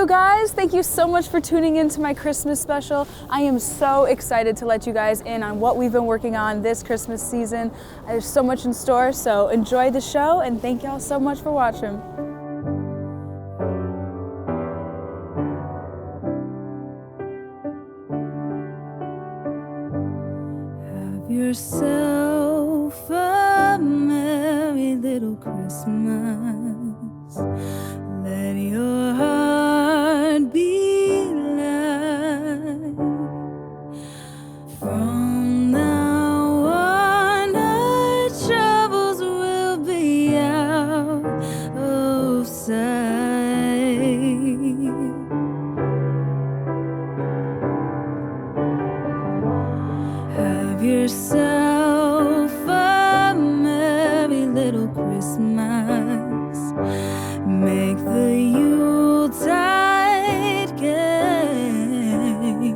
you guys. Thank you so much for tuning in to my Christmas special. I am so excited to let you guys in on what we've been working on this Christmas season. There's so much in store, so enjoy the show and thank y'all so much for watching. Have yourself a merry little Christmas. Let your heart be light. From now on, our troubles will be out of sight. Have yourself a merry little Christmas. Make the Yuletide gay.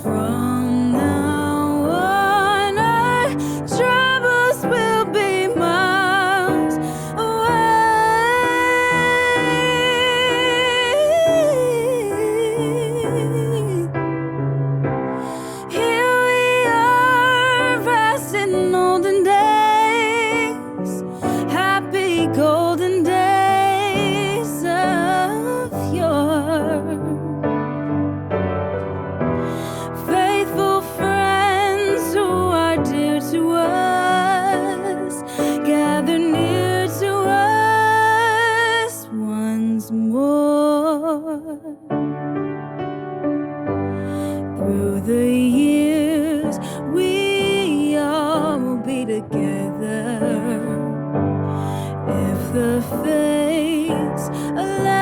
From now on, our troubles will be miles away. Here we are, resting in olden days, happy golden days. Faithful friends who are dear to us, gather near to us once more. Through the years, we all will be together if the fates allow.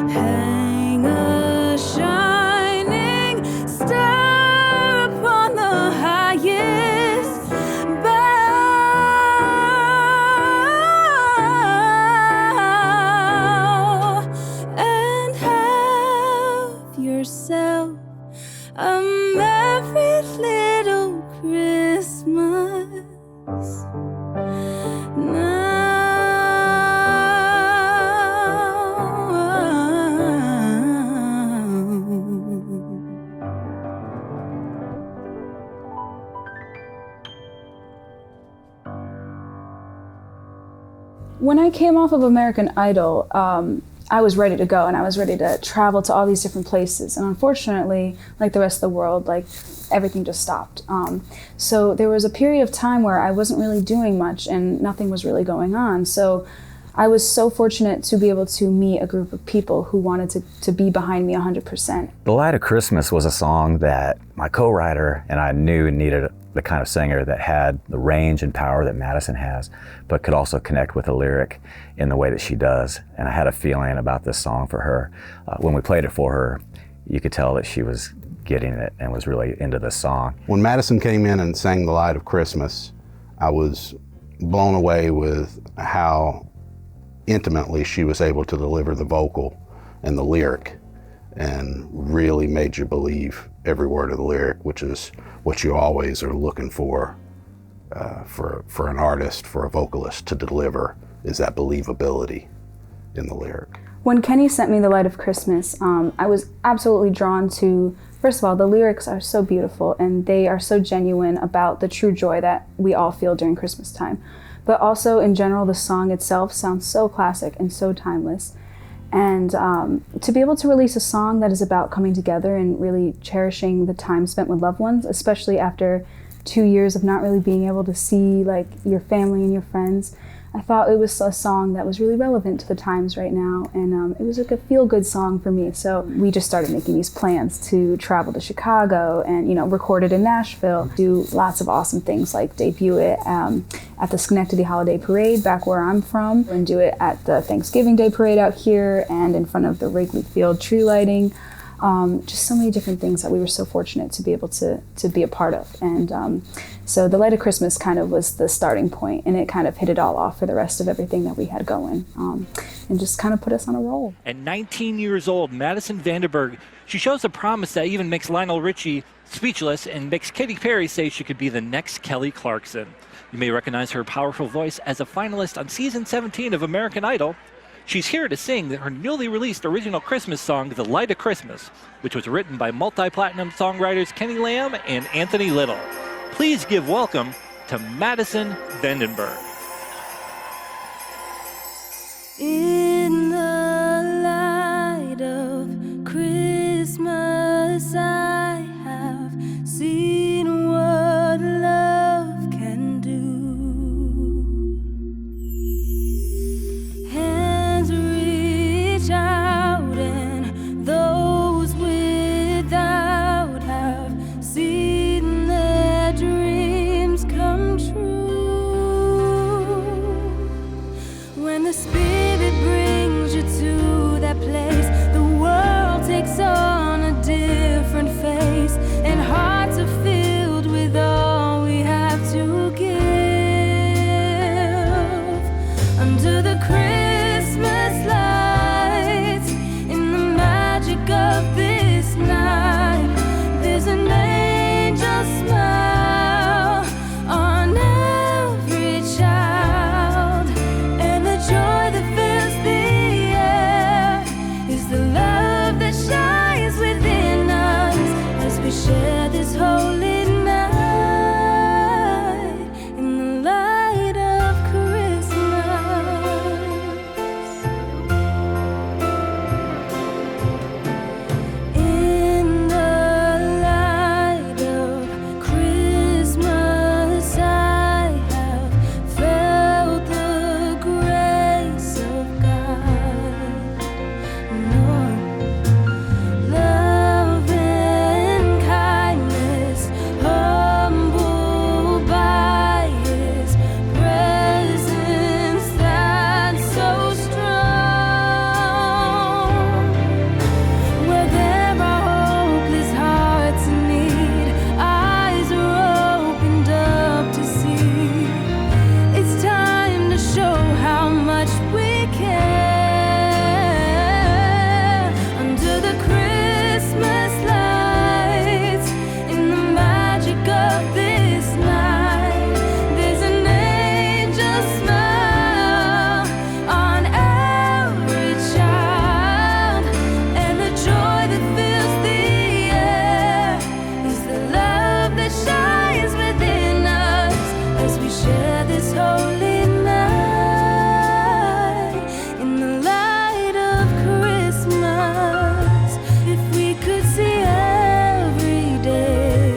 Hang a shining star upon the highest bough, and have yourself a merry little Christmas. When I came off of American Idol, I was ready to go and I was ready to travel to all these different places. And unfortunately, like the rest of the world, like everything just stopped. So there was a period of time where I wasn't really doing much and nothing was really going on. So I was so fortunate to be able to meet a group of people who wanted to be behind me 100%. The Light of Christmas was a song that my co-writer and I knew needed the kind of singer that had the range and power that Madison has, but could also connect with the lyric in the way that she does. And I had a feeling about this song for her. When we played it for her, you could tell that she was getting it and was really into this song. When Madison came in and sang The Light of Christmas, I was blown away with how intimately she was able to deliver the vocal and the lyric, and really made you believe every word of the lyric, which is what you always are looking for an artist, for a vocalist to deliver, is that believability in the lyric. When Kenny sent me The Light of Christmas, I was absolutely drawn to, first of all, the lyrics are so beautiful and they are so genuine about the true joy that we all feel during Christmas time. But also in general, the song itself sounds so classic and so timeless. And to be able to release a song that is about coming together and really cherishing the time spent with loved ones, especially after 2 years of not really being able to see like your family and your friends, I thought it was a song that was really relevant to the times right now, and it was like a feel-good song for me. So we just started making these plans to travel to Chicago and, you know, record it in Nashville, do lots of awesome things like debut it at the Schenectady Holiday Parade back where I'm from, and do it at the Thanksgiving Day Parade out here and in front of the Wrigley Field Tree Lighting. Just so many different things that we were so fortunate to be able to be a part of. And so The Light of Christmas kind of was the starting point, and it kind of hit it all off for the rest of everything that we had going, and just kind of put us on a roll. At 19 years old, Madison VanDenburg, she shows a promise that even makes Lionel Richie speechless and makes Katy Perry say she could be the next Kelly Clarkson. You may recognize her powerful voice as a finalist on season 17 of American Idol. She's here to sing her newly released original Christmas song, The Light of Christmas, which was written by multi-platinum songwriters Kenny Lamb and Anthony Little. Please give welcome to Madison VanDenburg. In the light of Christmas, I have seen what love can do. Hands reach out, and those without have seen their dreams come true. When the Spirit brings you to that place, the world takes on a different face, and hearts are filled with all we have to give. Under the Christmas lights, in the magic of this night, there's an angel smile on every child, and the joy that fills the air is the love that shines within us as we share this holy night in the light of Christmas. In the light of Christmas, I have felt the grace of God. Love and kindness, humbled by His presence that's so strong. Where there are hopeless hearts in need, eyes are opened up to see. It's time to show how much we care. Under the Christmas lights, in the magic of this night, there's an angel smile on every child, and the joy that fills the air is the love that shines within us as we share this holy night in the light of Christmas. If we could see every day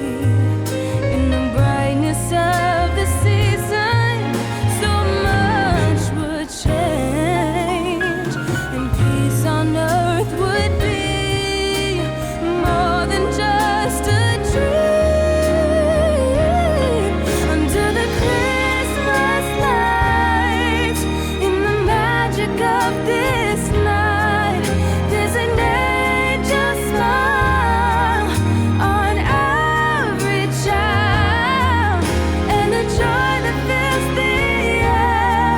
in the brightness of the season, so much would change, and peace on earth would be more than just a dream. Under the Christmas lights, in the magic of this night, there's an angel smile on every child, and the joy that fills the air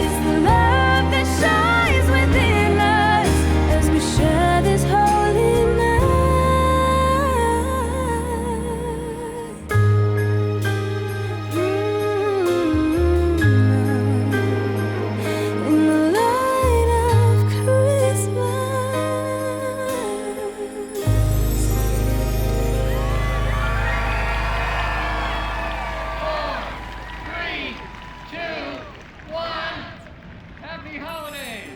is the love that shines within us as we share this holy night. In the light of Christmas. 3, 2, 1. Happy holidays!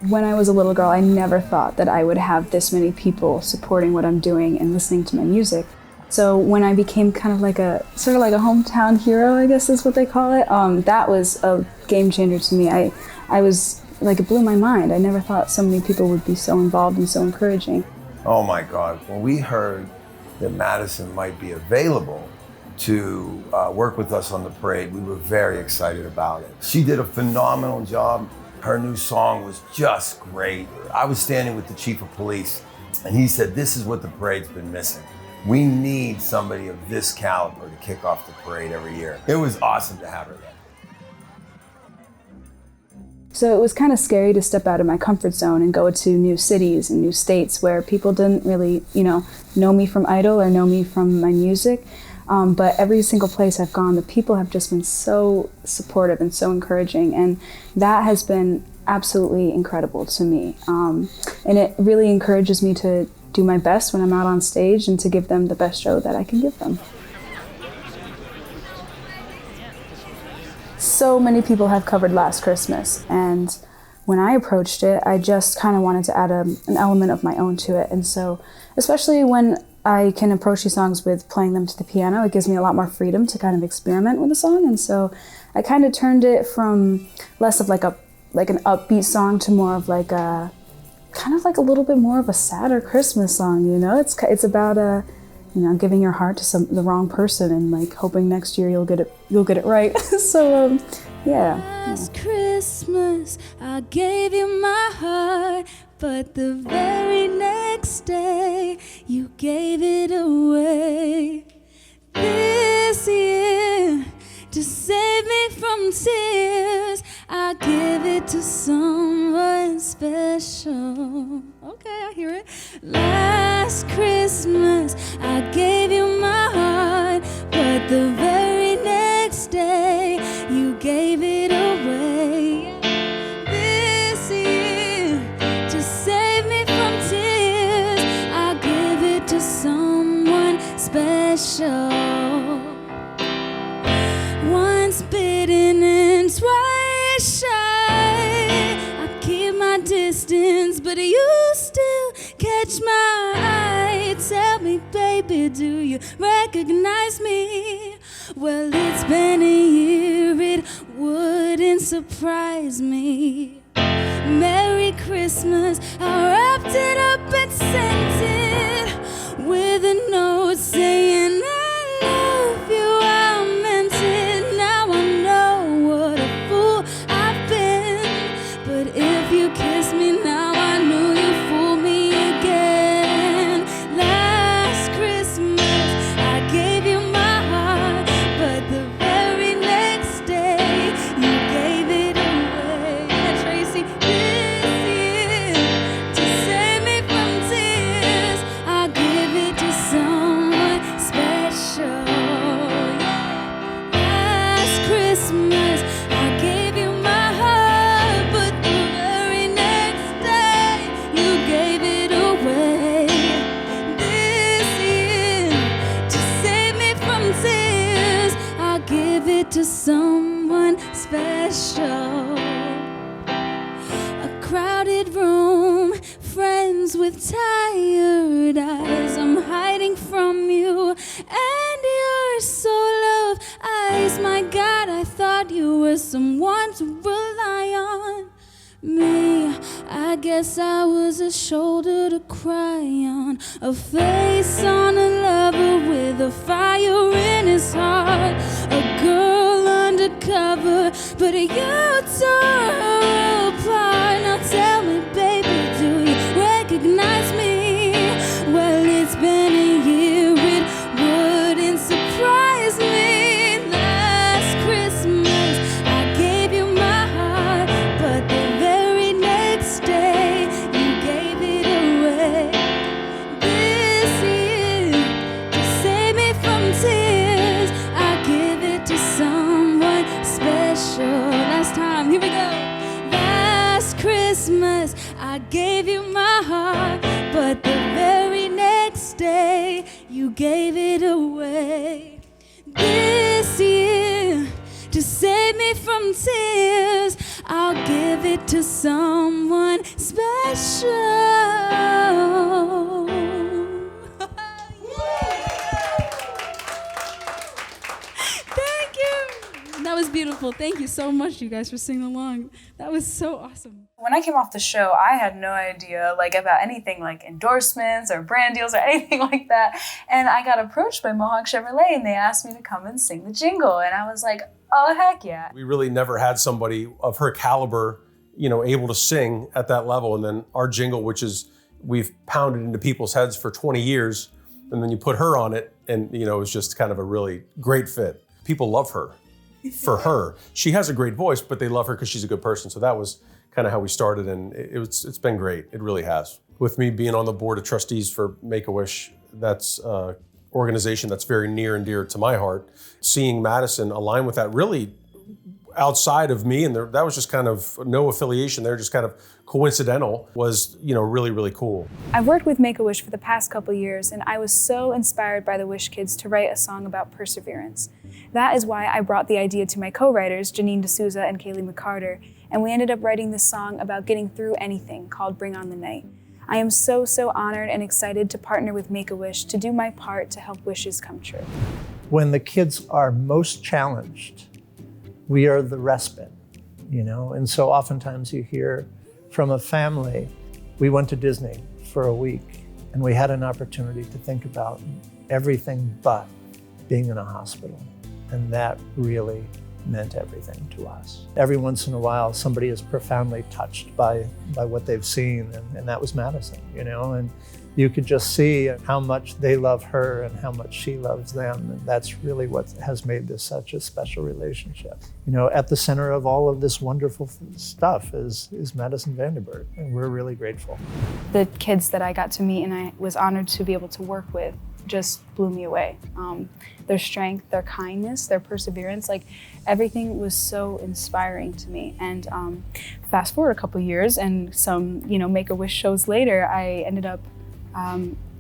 When I was a little girl, I never thought that I would have this many people supporting what I'm doing and listening to my music. So when I became kind of like a hometown hero, I guess is what they call it, that was a game changer to me. I was like, it blew my mind. I never thought so many people would be so involved and so encouraging. Oh my God, when we heard that Madison might be available to work with us on the parade, we were very excited about it. She did a phenomenal job. Her new song was just great. I was standing with the chief of police, and he said, this is what the parade's been missing. We need somebody of this caliber to kick off the parade every year. It was awesome to have her there. So it was kind of scary to step out of my comfort zone and go to new cities and new states where people didn't really, know me from Idol or know me from my music. But every single place I've gone, the people have just been so supportive and so encouraging, and that has been absolutely incredible to me. And it really encourages me to do my best when I'm out on stage and to give them the best show that I can give them. So many people have covered Last Christmas, and when I approached it, I just kind of wanted to add an element of my own to it. And so, especially when I can approach these songs with playing them to the piano, it gives me a lot more freedom to kind of experiment with the song. And so I kind of turned it from less of like an upbeat song to more of like a kind of like a little bit more of a sadder Christmas song. You know, it's about giving your heart to the wrong person and like hoping next year you'll get it right. So yeah. Last Christmas I gave you my heart, but the very next day you gave it away. This year, to save me from tears, I give it to someone special. Okay, I hear it. Last Christmas I gave you my heart, but the very next day you gave it away. This year, to save me from tears, I give it to someone special. Once bitten and twice shy, I keep my distance, but you still catch my eye. Tell me, baby, do you recognize me? Well, it's been a year, it wouldn't surprise me. Merry Christmas, I wrapped it up and sent it with a note saying I love you, I meant it. Now I know what a fool I've been, but if you kiss me now, I know you fooled me again. Last Christmas I gave you my heart, but the very next day you gave it away. Yeah, Tracy, this year, to save me from tears, I give it to someone special. Last Christmas I gave you my heart, but the very next day you gave it away. This year, to save me from tears, I give it to someone special. A crowded room, friends with tired eyes. I'm hiding from you and your soul of ice. My God, I thought you were someone to rely on. Me, I guess I was a shoulder to cry on, a face on a lover with a fire in his heart, a girl undercover, but you tore her apart. Now tell me, baby, do you recognize me? Well, it's been a year, it wouldn't surprise me. Last Christmas I gave you my heart, but the very next day you gave it away. This year, to save me from tears, I give it to someone special. Last time, here we go. Last Christmas I gave you my heart, but the very next day you gave it away. This year, to save me from tears, I'll give it to someone special. Thank you. That was beautiful. Thank you so much, you guys, for singing along. That was so awesome. When I came off the show, I had no idea about anything like endorsements or brand deals or anything like that. And I got approached by Mohawk Chevrolet and they asked me to come and sing the jingle. And I was like, oh, heck yeah. We really never had somebody of her caliber, able to sing at that level. And then our jingle, which is we've pounded into people's heads for 20 years, and then you put her on it and, it's just kind of a really great fit. People love her for her. She has a great voice, but they love her because she's a good person. So that was kind of how we started, and it's been great. It really has. With me being on the board of trustees for Make-A-Wish, that's organization that's very near and dear to my heart. Seeing Madison align with that really outside of me, and that was just kind of no affiliation there, just kind of coincidental, was, really, really cool. I've worked with Make-A-Wish for the past couple years, and I was so inspired by the Wish Kids to write a song about perseverance. That is why I brought the idea to my co-writers, Janine D'Souza and Kaylee McCarter, and we ended up writing this song about getting through anything called Bring On the Night. I am so honored and excited to partner with Make-A-Wish to do my part to help wishes come true. When the kids are most challenged, we are the respite, and so oftentimes you hear from a family, we went to Disney for a week and we had an opportunity to think about everything but being in a hospital. And that really meant everything to us. Every once in a while, somebody is profoundly touched by what they've seen, and that was Madison, and you could just see how much they love her and how much she loves them. And that's really what has made this such a special relationship. At the center of all of this wonderful stuff is Madison VanDenburg, and we're really grateful. The kids that I got to meet and I was honored to be able to work with just blew me away. Their strength, their kindness, their perseverance, everything was so inspiring to me. And fast forward a couple years and some, Make-A-Wish shows later, I ended up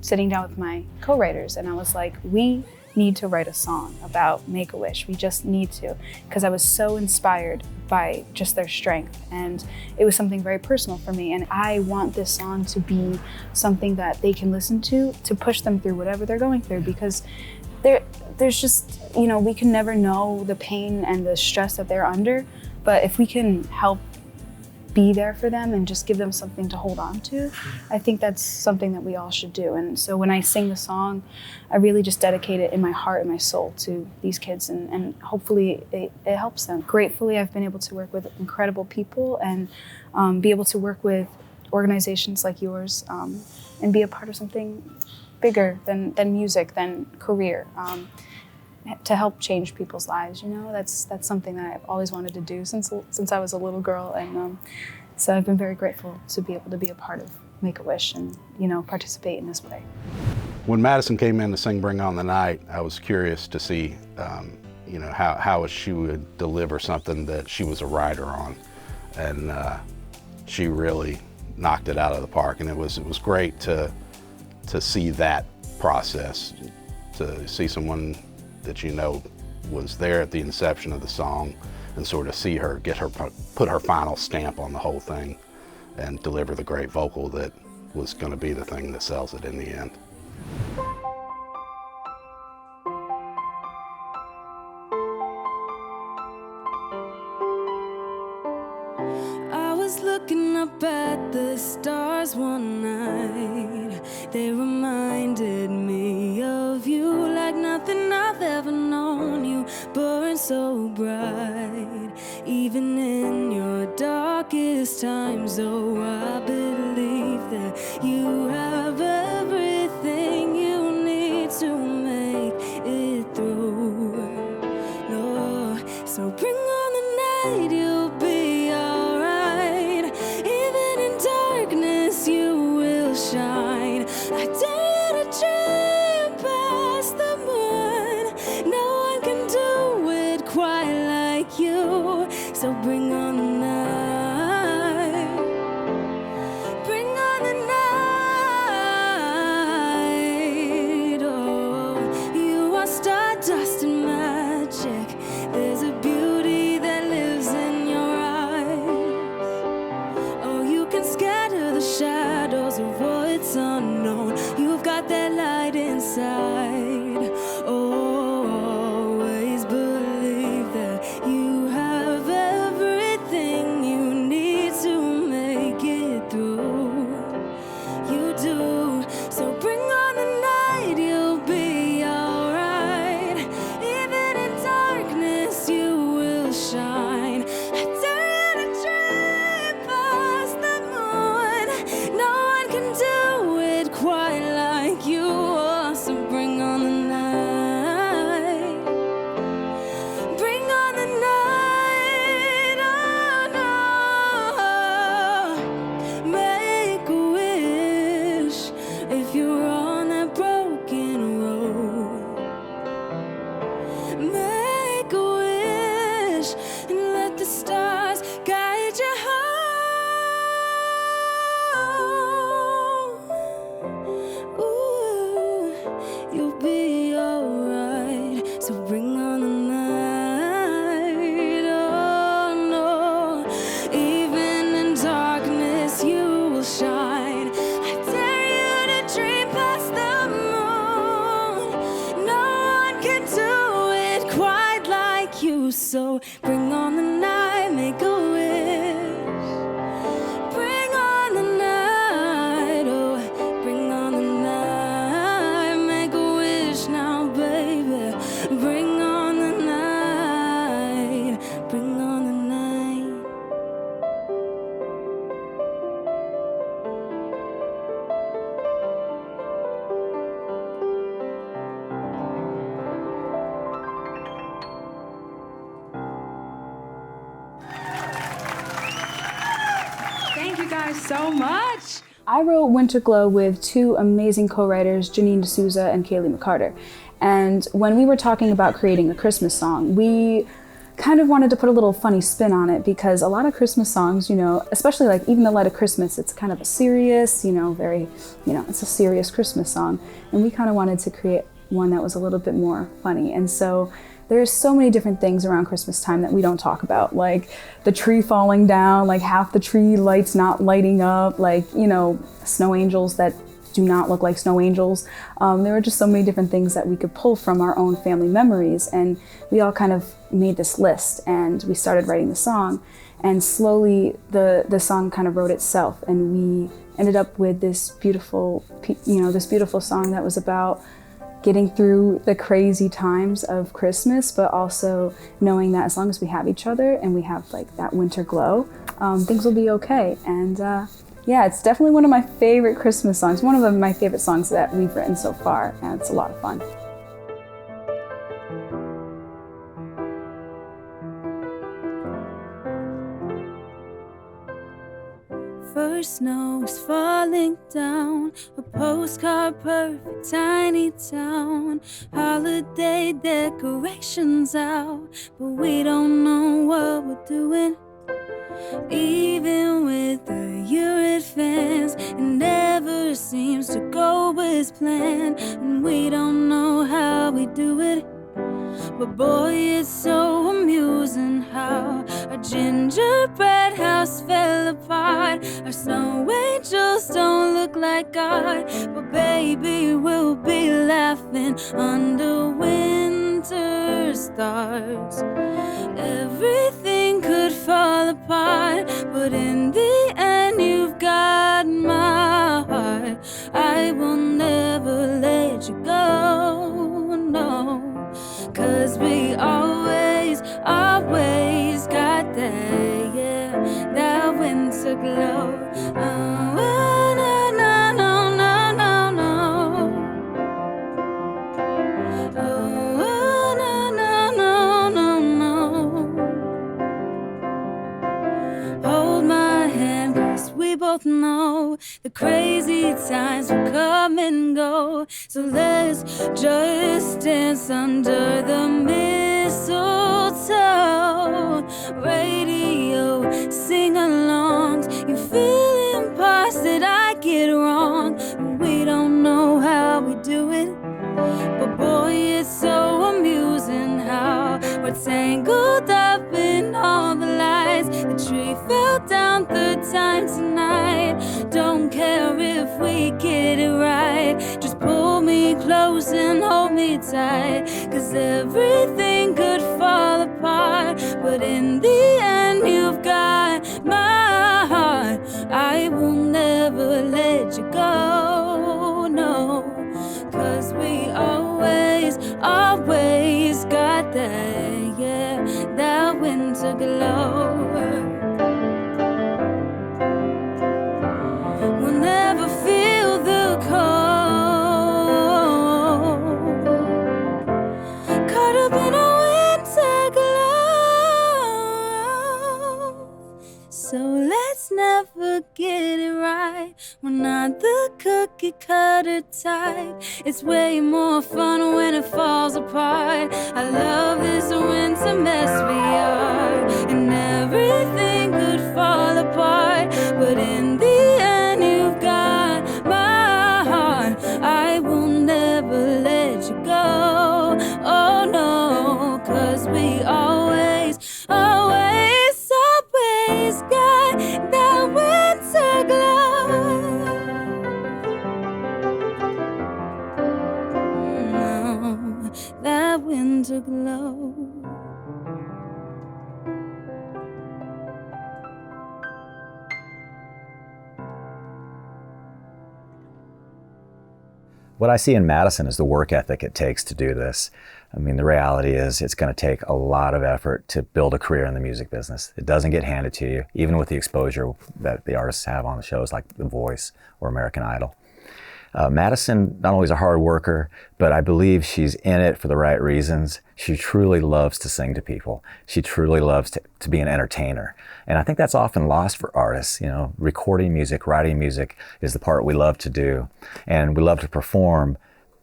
sitting down with my co-writers, and I was like, we need to write a song about Make-A-Wish. We just need to, because I was so inspired by just their strength, and it was something very personal for me, and I want this song to be something that they can listen to push them through whatever they're going through, because there's just, we can never know the pain and the stress that they're under, but if we can help be there for them and just give them something to hold on to, I think that's something that we all should do. And so when I sing the song, I really just dedicate it in my heart and my soul to these kids, and hopefully it helps them. Gratefully, I've been able to work with incredible people and be able to work with organizations like yours and be a part of something bigger than music, than career, to help change people's lives. That's something that I've always wanted to do since I was a little girl, and so I've been very grateful to be able to be a part of Make-A-Wish and participate in this way. When Madison came in to sing Bring On the Night, I was curious to see how she would deliver something that she was a writer on, and she really knocked it out of the park. And it was great to see that process, to see someone that was there at the inception of the song, and sort of see her put her final stamp on the whole thing and deliver the great vocal that was going to be the thing that sells it in the end. I was looking up at the stars one night. They reminded me of you like nothing I've ever known. You burn so bright, even in your darkest times. Oh, I believe that you have everything you need to make it through. No, so bring on the night, you'll be alright. Even in darkness, you will shine. I dare to dream past the moon. No one can do it quite like you. So bring on the night. So bring on the night, oh no. Even in darkness you will shine. I dare you to dream past the moon. No one can do it quite like you. So bring on the night, make a wish. Bring on the night, oh, bring on the night, make a wish now, baby. Bring on the night, bring on the night. Thank you guys so much. I wrote Winter Glow with two amazing co-writers, Janine D'Souza and Kaylee McCarter. And when we were talking about creating a Christmas song, we kind of wanted to put a little funny spin on it because a lot of Christmas songs, you know, especially like even The Light of Christmas, it's kind of a serious, you know, very, you know, it's a serious Christmas song. And we kind of wanted to create one that was a little bit more funny. And so there's so many different things around Christmas time that we don't talk about, like the tree falling down, like half the tree lights not lighting up, like, you know, snow angels that do not look like snow angels. There were just so many different things that we could pull from our own family memories, and we all kind of made this list and we started writing the song, and slowly the song kind of wrote itself, and we ended up with this beautiful, you know, this beautiful song that was about getting through the crazy times of Christmas, but also knowing that as long as we have each other and we have like that winter glow, things will be okay. And yeah, it's definitely one of my favorite Christmas songs, one of my favorite songs that we've written so far, and it's a lot of fun. First snow is falling down, a postcard perfect tiny town. Holiday decorations out, but we don't know what we're doing. Even with the year it fans, it never seems to go as planned, and we don't know how we do it. But boy, it's so amusing how our gingerbread house fell apart. Our snow angels don't look like God, but baby, we'll be laughing under winter stars. Everything could fall apart, but in the end, you've got my heart. I will never let you go, no. 'Cause we always got that, yeah, that winter glow. Oh, no, no, no, no, no, no. Oh, no, no, no, no, no. Hold my hand, 'cause we both know the crazy times will come and go. So let's just dance under the mistletoe. Radio, sing-alongs, you feeling parts that I get wrong. We don't know how we do it, but boy, it's so amusing how we're tangled up in all the lights. The tree fell down third time tonight. Don't care if we get it right, just pull me close and hold me tight. 'Cause everything could fall apart, but in the end, you've got my heart. I will never let you go, no. 'Cause we always got that, yeah, that winter glow. We'll never feel the cold, caught up in a winter glow. So let's never get it right. We're not the cookie cutter type. It's way more fun when it falls apart. I love this winter mess we are, and everything could fall apart, but in the end, you've got my heart. I will never let you go. Oh no. Santa glow. What I see in Madison is the work ethic it takes to do this. I mean, the reality is it's going to take a lot of effort to build a career in the music business. It doesn't get handed to you, even with the exposure that the artists have on the shows like The Voice or American Idol. Madison not only is a hard worker, but I believe she's in it for the right reasons. She truly loves to sing to people. She truly loves to be an entertainer. And I think that's often lost for artists. You know, recording music, writing music is the part we love to do. And we love to perform.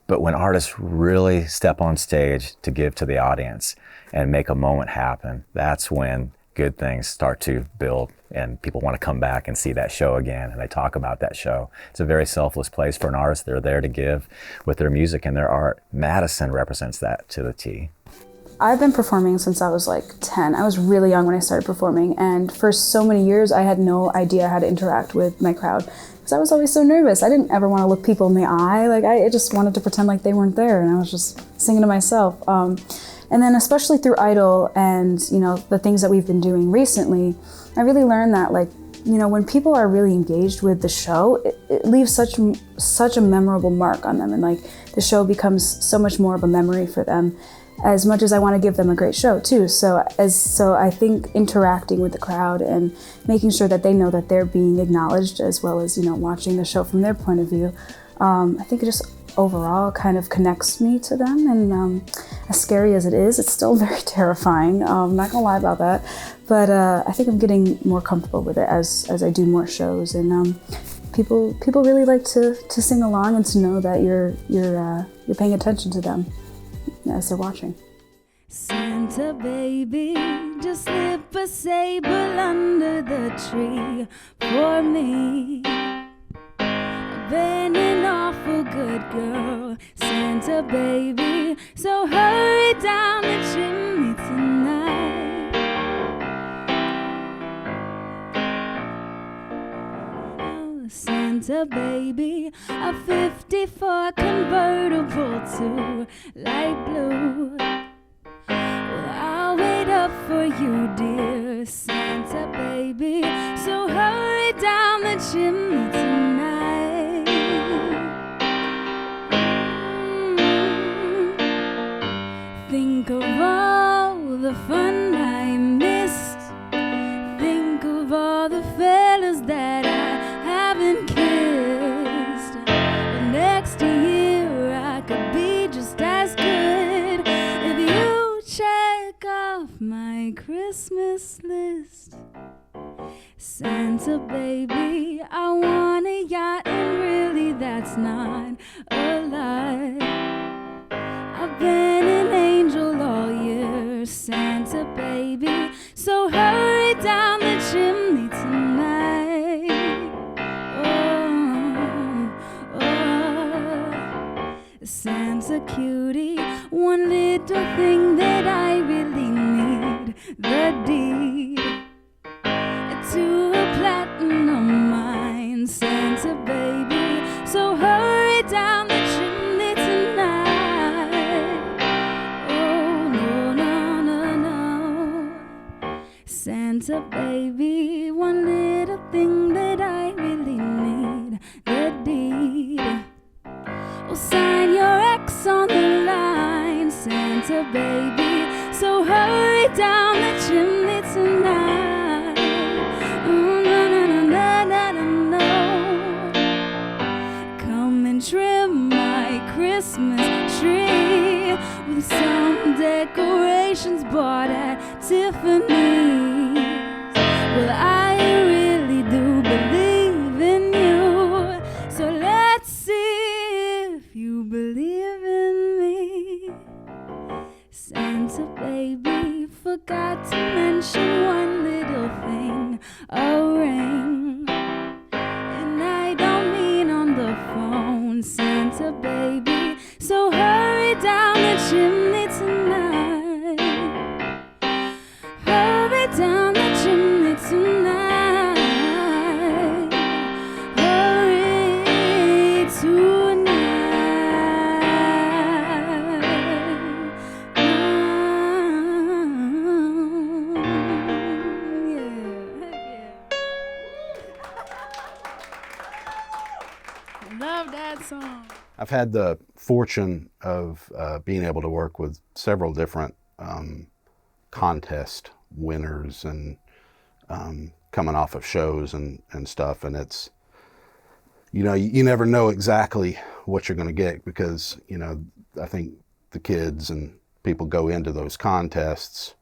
But when artists really step on stage to give to the audience and make a moment happen, that's when good things start to build and people want to come back and see that show again, and they talk about that show. It's a very selfless place for an artist. They're there to give with their music and their art. Madison represents that to the T. I've been performing since I was like 10. I was really young when I started performing, and for so many years I had no idea how to interact with my crowd because I was always so nervous. I didn't ever want to look people in the eye. Like I just wanted to pretend like they weren't there, and I was just singing to myself. And then especially through Idol and, you know, the things that we've been doing recently, I really learned that, like, you know, when people are really engaged with the show, it leaves such a memorable mark on them, and like the show becomes so much more of a memory for them, as much as I want to give them a great show too. So I think interacting with the crowd and making sure that they know that they're being acknowledged, as well as, you know, watching the show from their point of view, I think it just overall kind of connects me to them. And as scary as it is, it's still very terrifying. I'm not gonna lie about that, but I think I'm getting more comfortable with it as I do more shows, and people really like to sing along and to know that you're paying attention to them as they're watching. Santa baby, just slip a sable under the tree for me. I've been an awful good girl, Santa baby, so hurry down the chimney tonight. Oh, Santa baby, a 54 convertible to light blue. Well, I'll wait up for you, dear Santa baby, so hurry down the chimney tonight. Think of all the fun I missed. Think of all the fellas that I haven't kissed. But next year I could be just as good if you check off my Christmas list. Santa baby, I want a yacht, and really that's not a lie. I've been an angel all year, Santa baby, so hurry down the chimney tonight. Oh, Santa cutie, one little thing that I really need, the deed to a platinum mine, Santa baby, so hurry down the chimney tonight. Oh, no. Santa baby, one little thing that I really need, the deed. Oh, sign your X on the line, Santa baby, so hurry down the chimney tonight. Come and trim my Christmas tree with some decorations bought at Tiffany's. Well, I really do believe in you, so let's see if you believe in me. Santa baby, forgot to mention one little thing, a ring. And I don't mean on the phone, Santa baby, so hurry down the chimney tonight. Hurry down the chimney tonight. Hurry tonight. I've had the fortune of being able to work with several different contest winners and coming off of shows and stuff, and it's, you never know exactly what you're going to get, because I think the kids and people go into those contests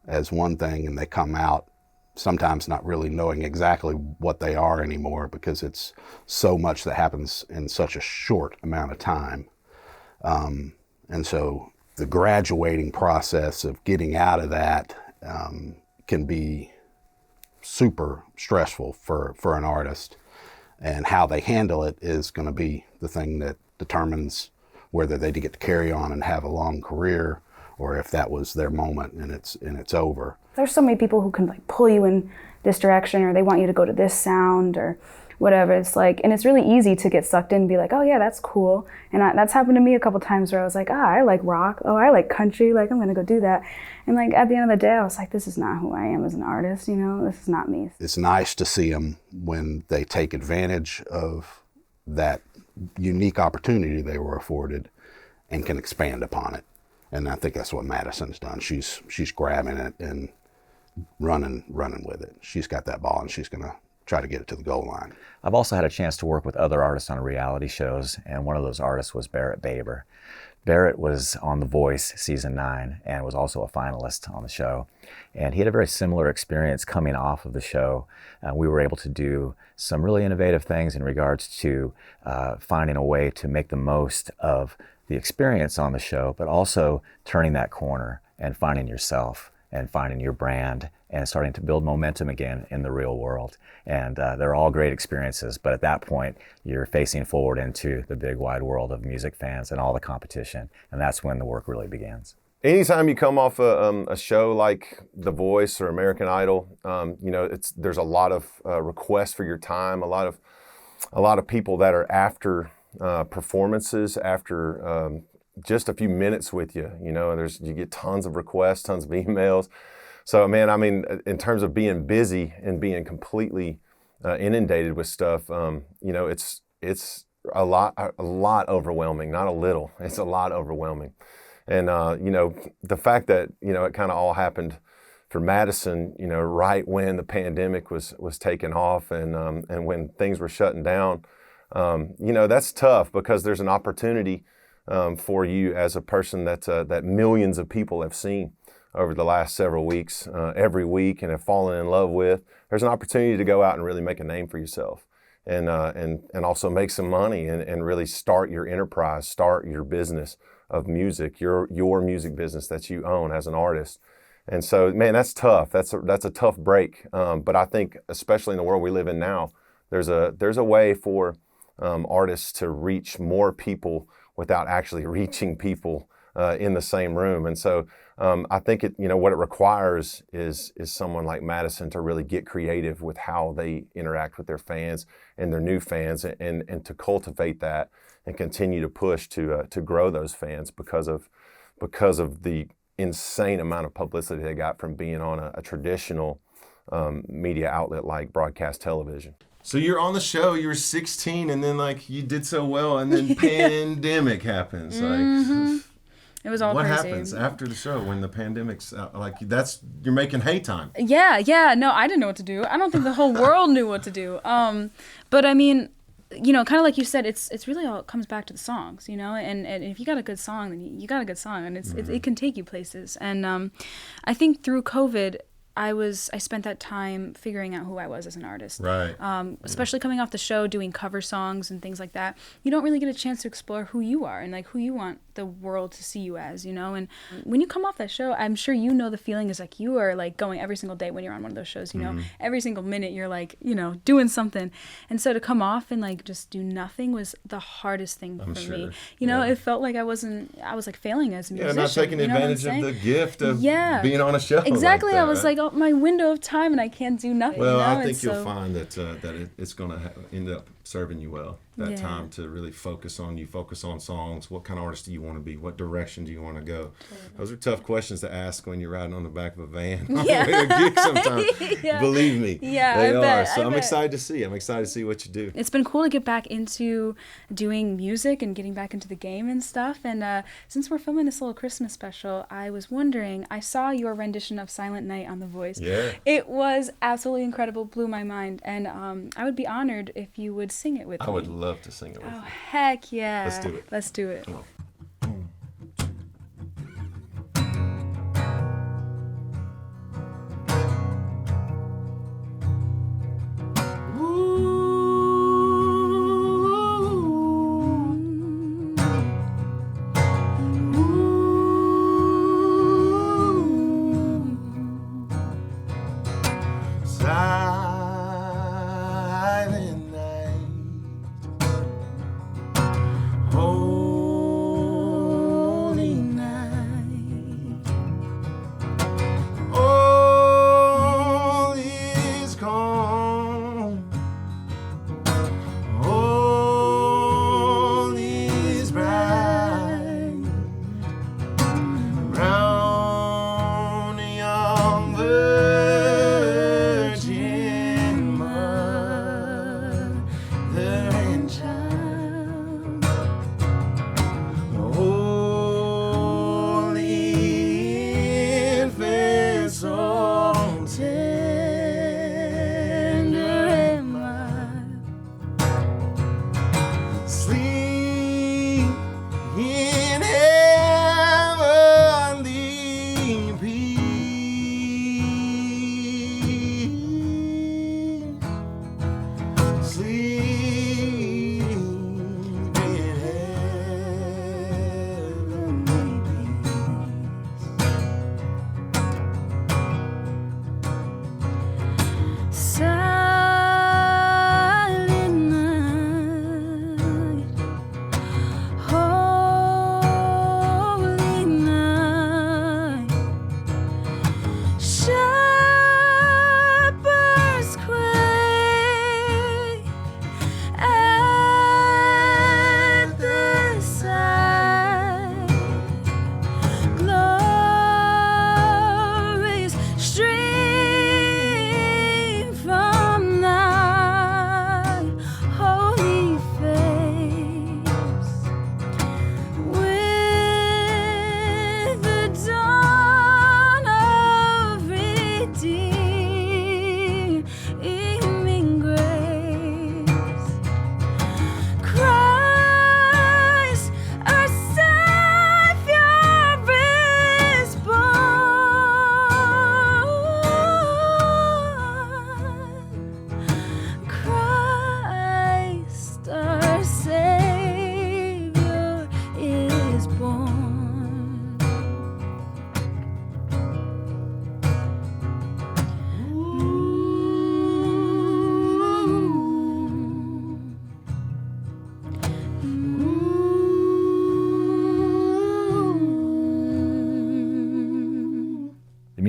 as one thing and they come out sometimes not really knowing exactly what they are anymore, because it's so much that happens in such a short amount of time. And so the graduating process of getting out of that can be super stressful for an artist, and how they handle it is going to be the thing that determines whether they get to carry on and have a long career, or if that was their moment and it's over. There's so many people who can like pull you in this direction, or they want you to go to this sound or whatever. It's like, and it's really easy to get sucked in and be like, oh yeah, that's cool. And that's happened to me a couple times where I was like, I like rock. Oh, I like country. Like, I'm gonna go do that. And like at the end of the day, I was like, this is not who I am as an artist. This is not me. It's nice to see them when they take advantage of that unique opportunity they were afforded and can expand upon it. And I think that's what Madison's done. She's grabbing it and running with it. She's got that ball and she's gonna try to get it to the goal line. I've also had a chance to work with other artists on reality shows, and one of those artists was Barrett Baber. Barrett was on The Voice season 9 and was also a finalist on the show. And he had a very similar experience coming off of the show. We were able to do some really innovative things in regards to finding a way to make the most of the experience on the show, but also turning that corner and finding yourself and finding your brand and starting to build momentum again in the real world. And they're all great experiences, but at that point, you're facing forward into the big wide world of music fans and all the competition, and that's when the work really begins. Anytime you come off a show like The Voice or American Idol, there's a lot of requests for your time, a lot of people that are after performances, after just a few minutes with you. You get tons of requests, tons of emails. So, man, I mean, in terms of being busy and being completely inundated with stuff, it's a lot overwhelming, not a little. It's a lot overwhelming. And, the fact that, it kind of all happened for Madison, right when the pandemic was taking off and when things were shutting down, that's tough, because there's an opportunity for you as a person that millions of people have seen over the last several weeks, every week, and have fallen in love with. There's an opportunity to go out and really make a name for yourself, and also make some money and really start your enterprise, start your business of music, your music business that you own as an artist. And so, man, that's tough. That's a tough break. But I think, especially in the world we live in now, there's a way for artists to reach more people without actually reaching people in the same room. And so I think what it requires is someone like Madison to really get creative with how they interact with their fans and their new fans, and to cultivate that and continue to push to grow those fans because of the insane amount of publicity they got from being on a traditional media outlet like broadcast television. So you're on the show, you were 16, and then you did so well, and then pandemic happens. Mm-hmm. It was all what crazy. What happens after the show when the pandemic's you're making hay time? Yeah. No, I didn't know what to do. I don't think the whole world knew what to do. But I mean, kind of like you said, it's really all, it comes back to the songs, and if you got a good song, then you got a good song, and it can take you places. And I think through COVID, I spent that time figuring out who I was as an artist. Right. Especially coming off the show, doing cover songs and things like that. You don't really get a chance to explore who you are and who you want the world to see you as, And when you come off that show, I'm sure the feeling is you are going every single day when you're on one of those shows, every single minute you're doing something. And so to come off and just do nothing was the hardest thing for me. It felt like I was failing as a musician. Yeah, not taking advantage of the gift of being on a show. Exactly. Like that, I was right? my window of time and I can't do nothing. Well, I think you'll find that it's going to end up serving you well. that time to really focus on songs. What kind of artist do you want to be? What direction do you want to go? Those are tough questions to ask when you're riding on the back of a van on the way to a gig sometimes. Believe me, they are. So I'm excited to see. I'm excited to see what you do. It's been cool to get back into doing music and getting back into the game and stuff. And since we're filming this little Christmas special, I was wondering, I saw your rendition of Silent Night on The Voice. Yeah. It was absolutely incredible, blew my mind. And I would be honored if you would sing it with me. I would love to sing it with you. Oh, heck yeah. Let's do it. Let's do it. Come on.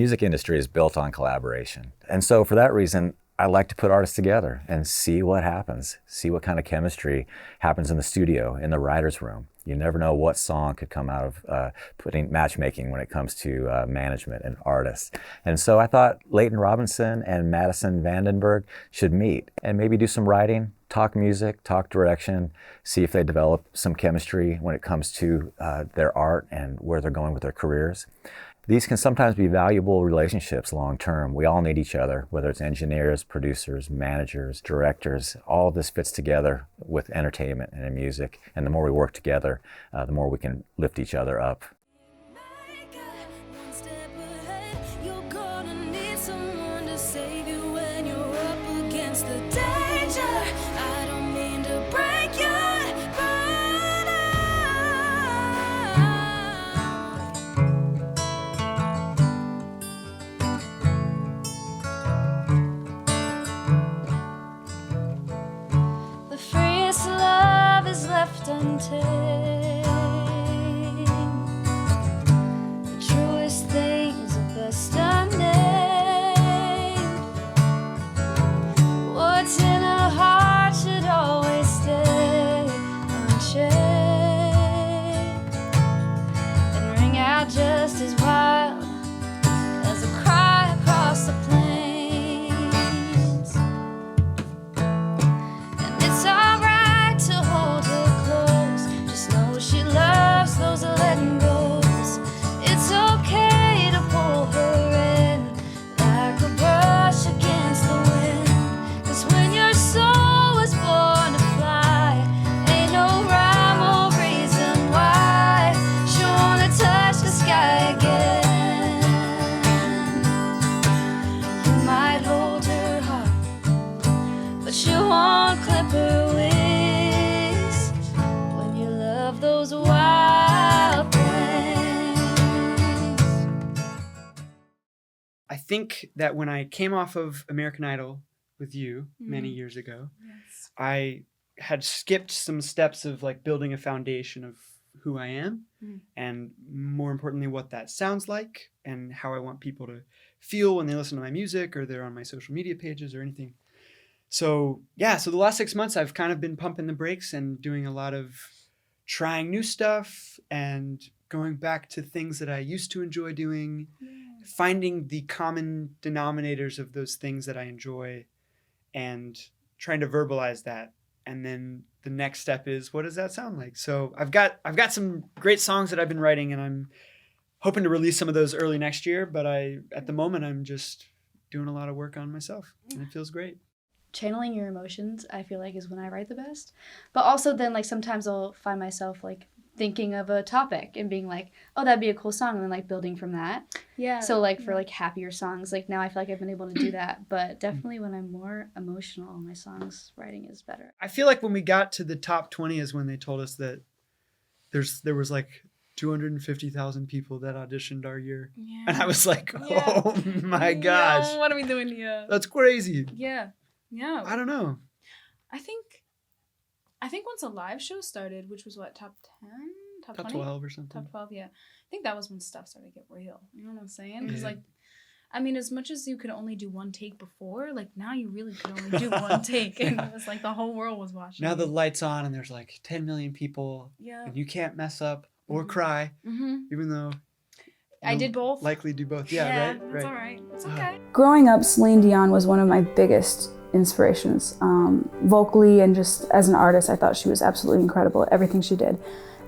music industry is built on collaboration. And so for that reason, I like to put artists together and see what happens, see what kind of chemistry happens in the studio, in the writer's room. You never know what song could come out of putting matchmaking when it comes to management and artists. And so I thought Leighton Robinson and Madison VanDenburg should meet and maybe do some writing, talk music, talk direction, see if they develop some chemistry when it comes to their art and where they're going with their careers. These can sometimes be valuable relationships long term. We all need each other, whether it's engineers, producers, managers, directors. All of this fits together with entertainment and in music. And the more we work together, the more we can lift each other up. Untamed. The truest things are best unnamed. What's in a heart think that when I came off of American Idol with you many years ago, I had skipped some steps of like building a foundation of who I am and more importantly what that sounds like and how I want people to feel when they listen to my music or they're on my social media pages or anything. So the last 6 months I've kind of been pumping the brakes and doing a lot of trying new stuff and going back to things that I used to enjoy doing, finding the common denominators of those things that I enjoy and trying to verbalize that. And then the next step is, what does that sound like? So I've got some great songs that I've been writing and I'm hoping to release some of those early next year. But at the moment, I'm just doing a lot of work on myself and it feels great. Channeling your emotions, I feel like, is when I write the best. But also then, like, sometimes I'll find myself, like, thinking of a topic and being like, oh, that'd be a cool song, and then, like, building from that. Yeah. So, like, for, like, happier songs, like, now I feel like I've been able to do that. But definitely when I'm more emotional, my songs writing is better. I feel like when we got to the top 20 is when they told us that there was, like, 250,000 people that auditioned our year. Yeah. And I was like, oh, my gosh. What are we doing here? That's crazy. Yeah. Yeah. I don't know. I think once a live show started, which was what, top 10? Top 20? 12 or something. Top 12, yeah. I think that was when stuff started to get real. You know what I'm saying? Because, like, I mean, as much as you could only do one take before, like, now you really could only do one take. And it was like the whole world was watching. Now the light's on and there's, like, 10 million people. Yeah. And you can't mess up or cry, even though... I did both. Likely do both. Yeah, right? That's all right. It's okay. Growing up, Celine Dion was one of my biggest inspirations. Vocally and just as an artist, I thought she was absolutely incredible at everything she did.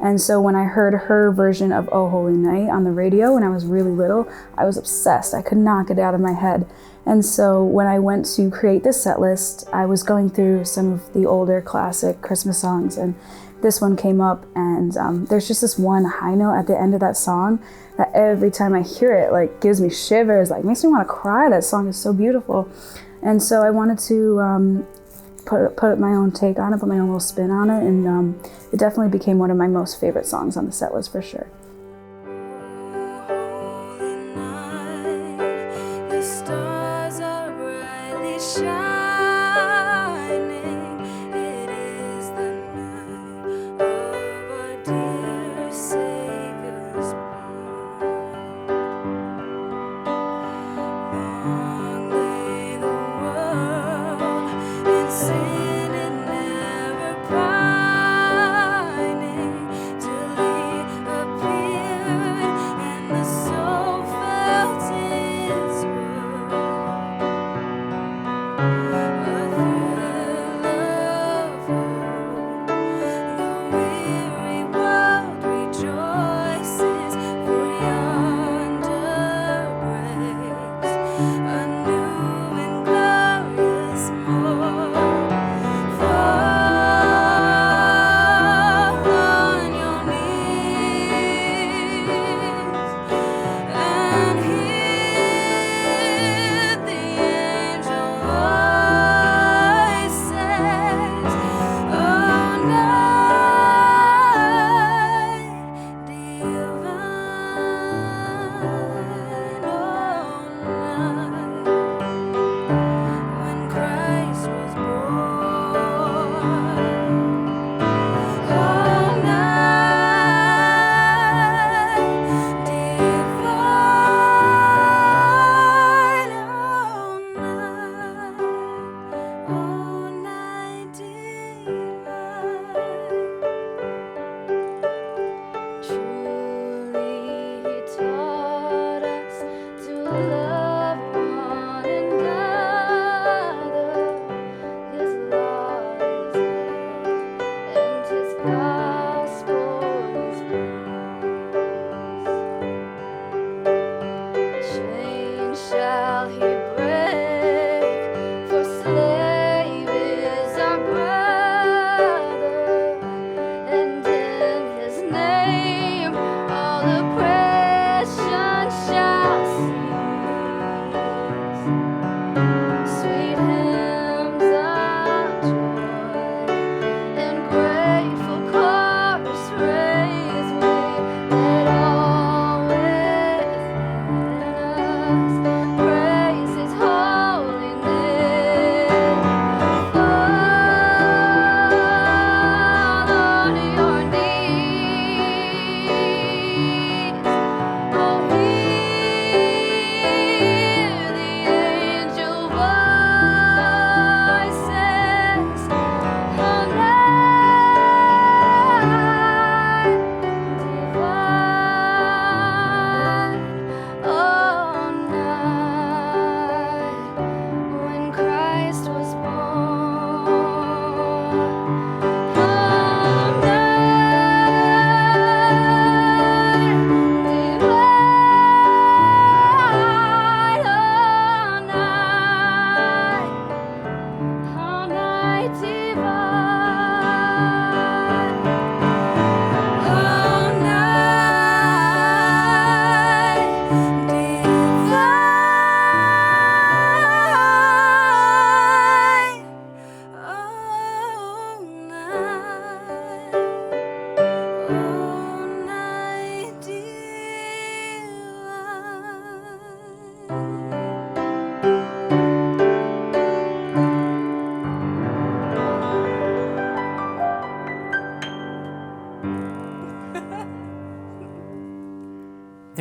And so when I heard her version of Oh Holy Night on the radio when I was really little, I was obsessed. I could not get it out of my head. And so when I went to create this set list, I was going through some of the older classic Christmas songs, and this one came up, and there's just this one high note at the end of that song that every time I hear it, like, gives me shivers, like, makes me want to cry. That song is so beautiful. And so I wanted to put my own take on it, put my own little spin on it, and it definitely became one of my most favorite songs on the set list for sure. The stars are brightly shining. It is the night of our dear Savior's born. Long lay the world in sin and never pining till He appeared.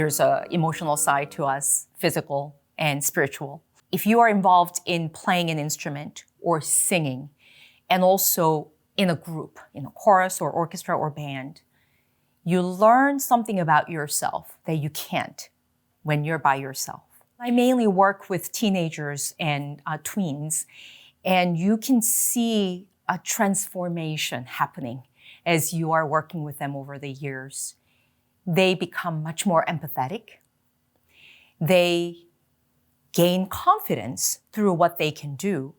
There's an emotional side to us, physical and spiritual. If you are involved in playing an instrument or singing, and also in a group, in a chorus or orchestra or band, you learn something about yourself that you can't when you're by yourself. I mainly work with teenagers and tweens, and you can see a transformation happening as you are working with them over the years. They become much more empathetic. They gain confidence through what they can do,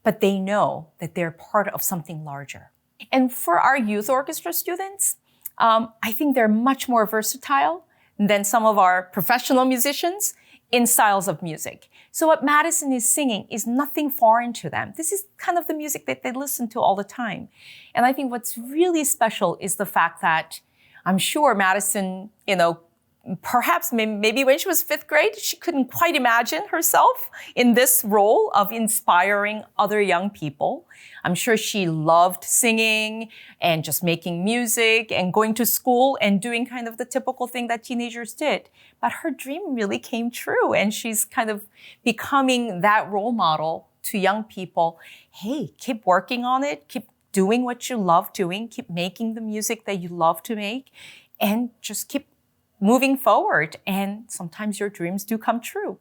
but they know that they're part of something larger. And for our youth orchestra students, I think they're much more versatile than some of our professional musicians in styles of music. So what Madison is singing is nothing foreign to them. This is kind of the music that they listen to all the time. And I think what's really special is the fact that I'm sure Madison, perhaps maybe when she was 5th grade, she couldn't quite imagine herself in this role of inspiring other young people. I'm sure she loved singing and just making music and going to school and doing kind of the typical thing that teenagers did. But her dream really came true, and she's kind of becoming that role model to young people. Hey, keep working on it, keep doing what you love doing, keep making the music that you love to make, and just keep moving forward, and sometimes your dreams do come true.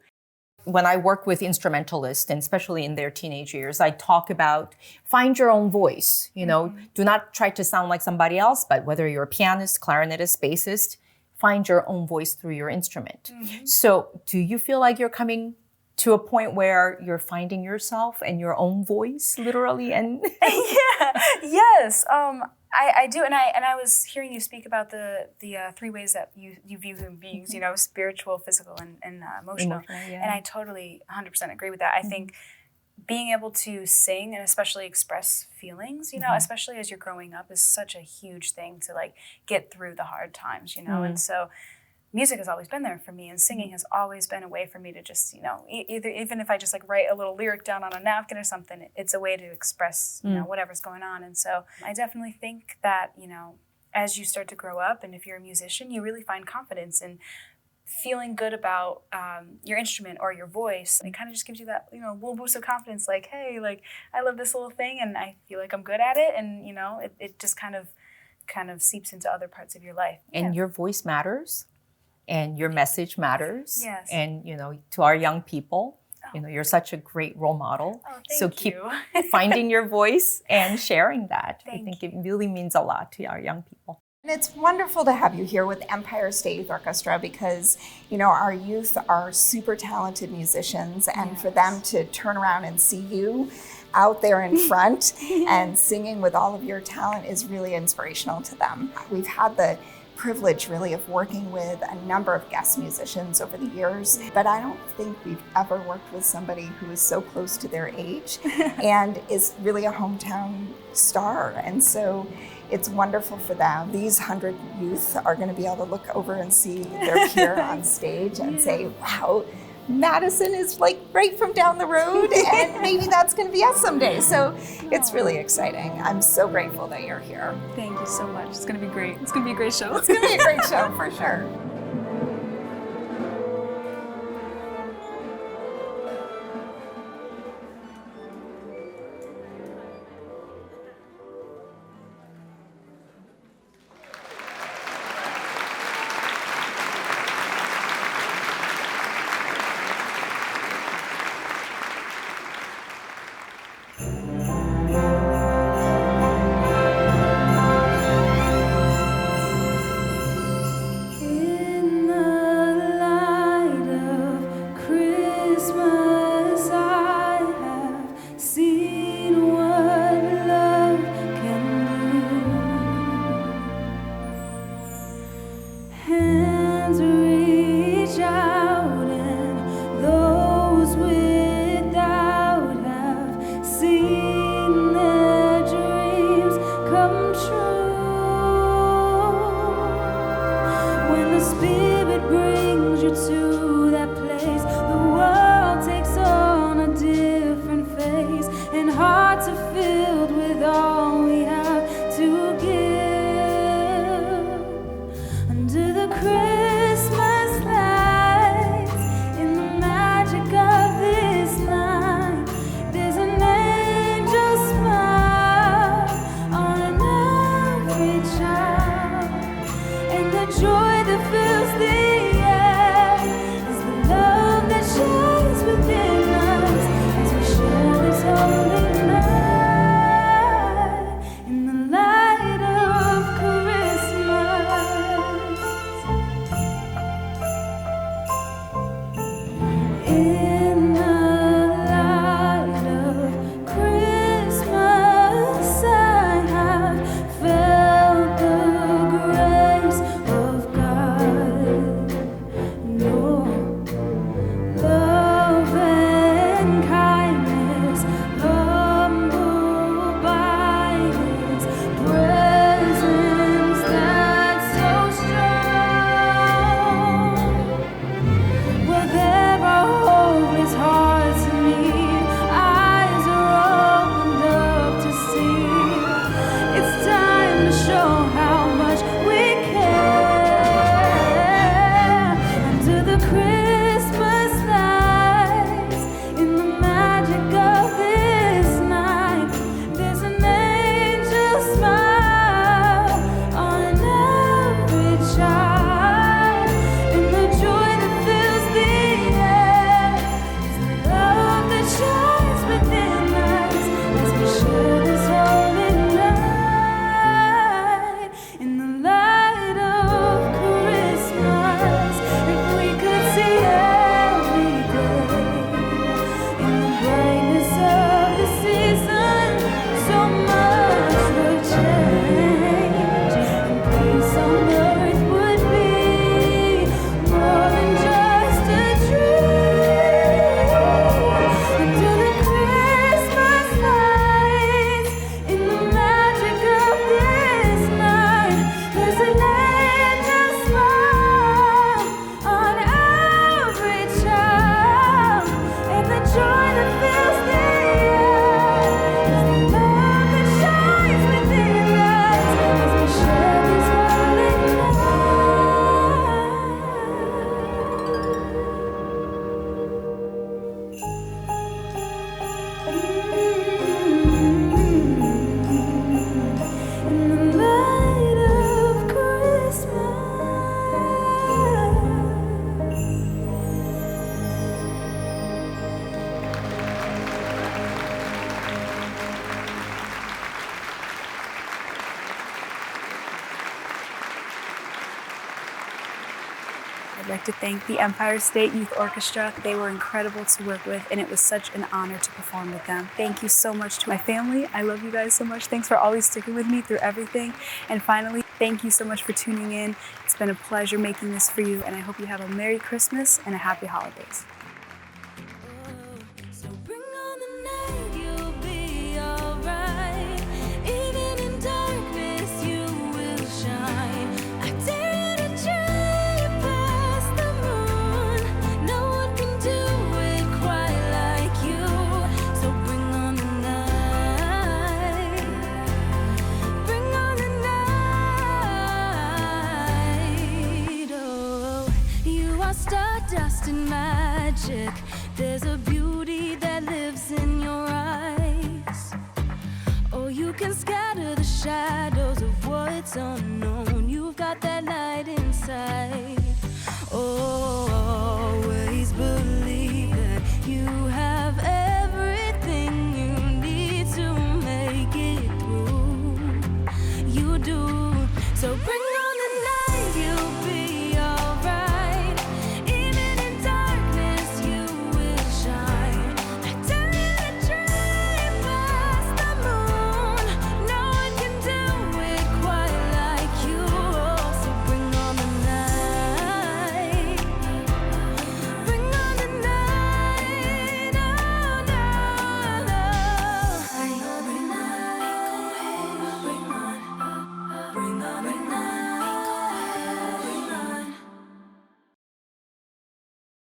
When I work with instrumentalists, and especially in their teenage years, I talk about find your own voice. Do not try to sound like somebody else, but whether you're a pianist, clarinetist, bassist, find your own voice through your instrument. So do you feel like you're coming to a point where you're finding yourself and your own voice, literally? And Yes. I do, and I was hearing you speak about the 3 ways that you view human beings, spiritual, physical, and emotional. And I totally 100% agree with that. I think being able to sing and especially express feelings, especially as you're growing up, is such a huge thing to get through the hard times, And so music has always been there for me, and singing has always been a way for me to just, even if I just write a little lyric down on a napkin or something, it's a way to express, whatever's going on. And so I definitely think that, as you start to grow up, and if you're a musician, you really find confidence in feeling good about your instrument or your voice. It kind of just gives you that, little boost of confidence, hey, I love this little thing and I feel like I'm good at it. And, it just kind of seeps into other parts of your life. And your voice matters. And your message matters. Yes. And, to our young people, you're such a great role model. Oh, so keep finding your voice and sharing that. I think it really means a lot to our young people. And it's wonderful to have you here with Empire State Youth Orchestra because, our youth are super talented musicians, and for them to turn around and see you out there in front and singing with all of your talent is really inspirational to them. We've had the privilege really of working with a number of guest musicians over the years, but I don't think we've ever worked with somebody who is so close to their age and is really a hometown star. And so it's wonderful for them. These 100 youth are going to be able to look over and see their peer on stage and say, wow, Madison is right from down the road, and maybe that's going to be us someday. So it's really exciting. I'm so grateful that you're here. Thank you so much. It's going to be great. It's going to be a great show. It's going to be a great show for sure. If In the light of Christmas, I have felt the grace of God. No love and kindness, humbled by His presence that's so strong. Well, there are hopeless hearts in need, eyes are opened up to see. It's time to show how much we care. Under the Christmas lights, in the magic of this night, there's an angel smile on every child. And the joy that fills the air is the love that shines within us as we share this holy night. In the light of Christmas, if we could see every day, in the brightness of the season, so much would change, and peace on earth would be more than just a dream. Under the Christmas lights, in the magic of this night, there's an angel smile on every child, and the joy that fills the air is the love that shines within us as we share this holy night. In the light of Christmas. I'd like to thank the Empire State Youth Orchestra. They were incredible to work with, and it was such an honor to perform with them. Thank you so much to my family. I love you guys so much. Thanks for always sticking with me through everything. And finally, thank you so much for tuning in. It's been a pleasure making this for you, and I hope you have a Merry Christmas and a Happy Holidays. So bring on the night, you'll be alright. Even in darkness, you will shine. I dare you to try past the moon. No one can do it quite like you. So bring on the night. Bring on the night. Oh, you are stardust and magic. There's a beauty that lives in your eyes. Oh, you can scatter the shadows of what's unknown. You've got that light inside.